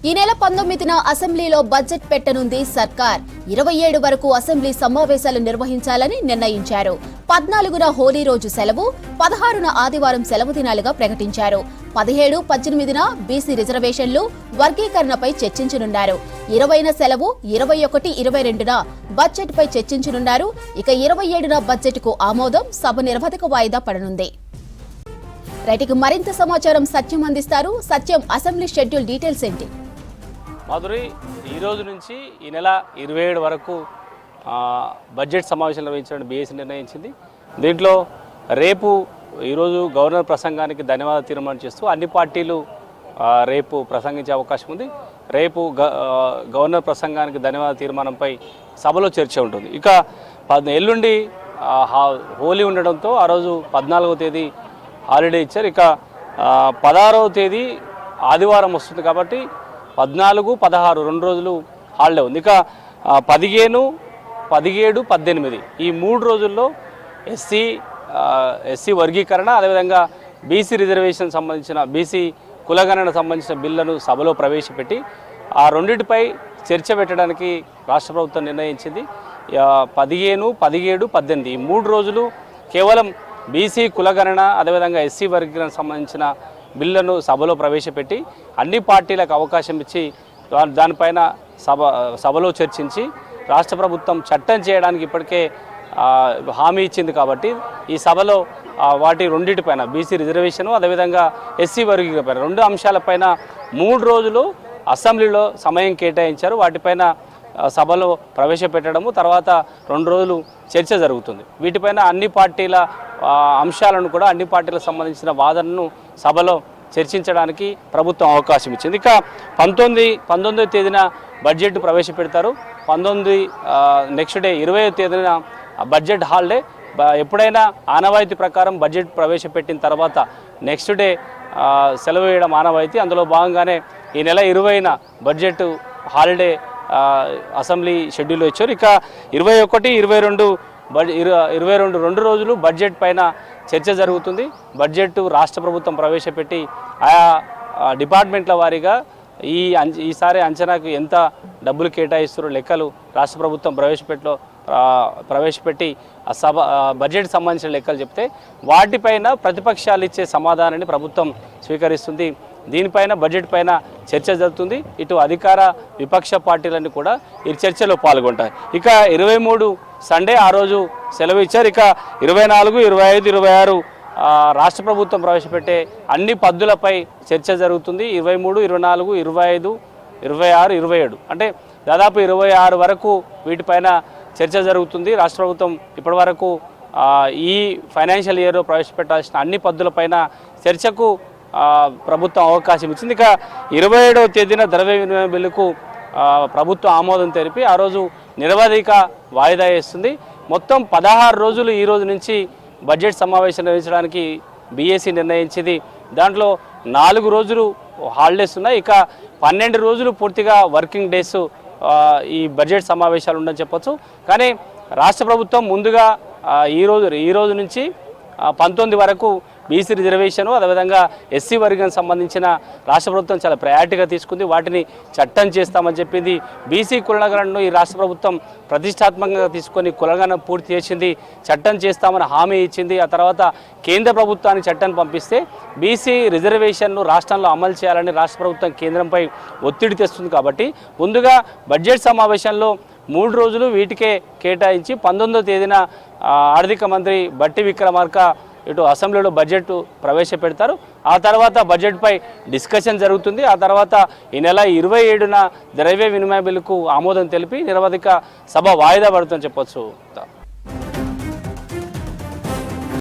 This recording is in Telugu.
ఈ నెల 19న అసెంబ్లీలో బడ్జెట్ పెట్టనుంది సర్కార్. 27 వరకు అసెంబ్లీ సమావేశాలు నిర్వహించాలని నిర్ణయించారు. 14న హోలీ రోజు సెలవు, 16న ఆదివారం సెలవు దినాలుగా ప్రకటించారు. 17, 18న బీసీ రిజర్వేషన్లు, వర్గీకరణపై చర్చించనున్నారు. 20న సెలవు, 21, 22న బడ్జెట్ పై చర్చించనున్నారు. ఇక 27న బడ్జెట్ కు ఆమోదం, సభ నిర్వధిక వాయిదా పడనుంది. రైట్కి మరింత సమాచారం సత్యం అందిస్తారు. సత్యం, అసెంబ్లీ షెడ్యూల్ డీటెయిల్స్ ఏంటి? మాధురి, ఈ రోజు నుంచి ఈ నెల 27 వరకు బడ్జెట్ సమావేశాలు నిర్వహించాలని బీఎస్సీ నిర్ణయించింది. దీంట్లో రేపు ఈరోజు గవర్నర్ ప్రసంగానికి ధన్యవాద తీర్మానం చేస్తూ అన్ని పార్టీలు రేపు ప్రసంగించే అవకాశం ఉంది. రేపు గవర్నర్ ప్రసంగానికి ధన్యవాద తీర్మానంపై సభలో చర్చ ఉంటుంది. ఇక ఎల్లుండి హోలీ ఉండడంతో ఆ రోజు 14వ తేదీ హాలిడే ఇచ్చారు. ఇక 16వ తేదీ ఆదివారం వస్తుంది కాబట్టి 14, 16 2 రోజులు హాలిడే ఉంది. ఇక 15, 17, 18 ఈ 3 రోజుల్లో ఎస్సీ వర్గీకరణ, అదేవిధంగా బీసీ రిజర్వేషన్ సంబంధించిన బీసీ కులగణన సంబంధించిన బిల్లును సభలో ప్రవేశపెట్టి ఆ రెండింటిపై చర్చ పెట్టడానికి రాష్ట్ర ప్రభుత్వం నిర్ణయించింది. 15, 17, 18 ఈ 3 రోజులు కేవలం బీసీ కులగణన, అదేవిధంగా ఎస్సీ వర్గీకరణ సంబంధించిన బిల్లును సభలో ప్రవేశపెట్టి అన్ని పార్టీలకు అవకాశం ఇచ్చి దానిపైన సభలో చర్చించి రాష్ట్ర ప్రభుత్వం చట్టం చేయడానికి ఇప్పటికే హామీ ఇచ్చింది. కాబట్టి ఈ సభలో వాటి రెండింటిపైన బీసీ రిజర్వేషను, అదేవిధంగా ఎస్సీ వర్గీకరణ 2 అంశాలపైన 3 రోజులు అసెంబ్లీలో సమయం కేటాయించారు. వాటిపైన సభలో ప్రవేశపెట్టడము, తర్వాత 2 రోజులు చర్చ జరుగుతుంది. వీటిపైన అన్ని పార్టీల అంశాలను కూడా అన్ని పార్టీలకు సంబంధించిన వాదనను సభలో చర్చించడానికి ప్రభుత్వం అవకాశం ఇచ్చింది. ఇక 19వ తేదీన బడ్జెట్ ప్రవేశపెడతారు. 19 నెక్స్ట్ డే 20వ తేదీన బడ్జెట్ హాలిడే. ఎప్పుడైనా ఆనవాయితీ ప్రకారం బడ్జెట్ ప్రవేశపెట్టిన తర్వాత నెక్స్ట్ డే సెలవు వేయడం ఆనవాయితీ. అందులో భాగంగానే ఈ నెల 20న బడ్జెట్ హాలిడే అసెంబ్లీ షెడ్యూల్లో ఇచ్చారు. ఇక 21, 22 2 రోజులు బడ్జెట్ పైన చర్చ జరుగుతుంది. బడ్జెట్ రాష్ట్ర ప్రభుత్వం ప్రవేశపెట్టి ఆయా డిపార్ట్మెంట్ల వారీగా ఈసారి అంచనాకు ఎంత డబ్బులు కేటాయిస్తారో లెక్కలు రాష్ట్ర ప్రభుత్వం ప్రవేశపెట్టి బడ్జెట్ సంబంధించిన లెక్కలు చెప్తే వాటిపైన ప్రతిపక్షాలు ఇచ్చే సమాధానాన్ని ప్రభుత్వం స్వీకరిస్తుంది. దీనిపైన బడ్జెట్ పైన చర్చ జరుగుతుంది. ఇటు అధికార విపక్ష పార్టీలన్నీ కూడా ఈ చర్చలో పాల్గొంటాయి. ఇక 23 సండే ఆ రోజు సెలవు ఇచ్చారు. ఇక 24, 25, 26 రాష్ట్ర ప్రభుత్వం ప్రవేశపెట్టే అన్ని పద్దులపై చర్చ జరుగుతుంది. 23, 24, 25, 26, 27 అంటే దాదాపు 26 వరకు వీటిపైన చర్చ జరుగుతుంది. రాష్ట్ర ప్రభుత్వం ఇప్పటి వరకు ఈ ఫైనాన్షియల్ ఇయర్లో ప్రవేశపెట్టాల్సిన అన్ని పద్దులపైన చర్చకు ప్రభుత్వం అవకాశం ఇచ్చింది. ఇక 27వ తేదీన ద్రవ్య వినిమయ బిల్లుకు ప్రభుత్వం ఆమోదం తెలిపి ఆ రోజు నిరవధిక వాయిదా వేస్తుంది. మొత్తం 16 రోజులు ఈ రోజు నుంచి బడ్జెట్ సమావేశం నిర్వహించడానికి బీఎస్సీ నిర్ణయించింది. దాంట్లో 4 రోజులు హాలిడేస్ ఉన్నాయి. ఇక 12 రోజులు పూర్తిగా వర్కింగ్ డేస్ ఈ బడ్జెట్ సమావేశాలు ఉండని చెప్పొచ్చు. కానీ రాష్ట్ర ప్రభుత్వం ముందుగా ఈ రోజు నుంచి 19 వరకు బీసీ రిజర్వేషను, అదేవిధంగా ఎస్సీ వర్గం సంబంధించిన రాష్ట్ర ప్రభుత్వం చాలా ప్రయారిటీగా తీసుకుంది. వాటిని చట్టం చేస్తామని చెప్పింది. బీసీ కులగణనను ఈ రాష్ట్ర ప్రభుత్వం ప్రతిష్టాత్మకంగా తీసుకొని కులగణన పూర్తి చేసింది. చట్టం చేస్తామని హామీ ఇచ్చింది. ఆ తర్వాత కేంద్ర ప్రభుత్వానికి చట్టాన్ని పంపిస్తే బీసీ రిజర్వేషన్ను రాష్ట్రంలో అమలు చేయాలని రాష్ట్ర ప్రభుత్వం కేంద్రంపై ఒత్తిడి తెస్తుంది. కాబట్టి ముందుగా బడ్జెట్ సమావేశంలో 3 రోజులు వీటికే కేటాయించి 19వ తేదీన ఆర్థిక మంత్రి బట్టి విక్రమార్క ఇటు అసెంబ్లీలో బడ్జెట్ ప్రవేశపెడతారు. ఆ తర్వాత బడ్జెట్పై డిస్కషన్ జరుగుతుంది. ఆ తర్వాత ఈ నెల 27న ద్రవ్య వినిమయ బిల్లుకు ఆమోదం తెలిపి నిరవధిక సభ వాయిదా పడుతుందని చెప్పొచ్చు.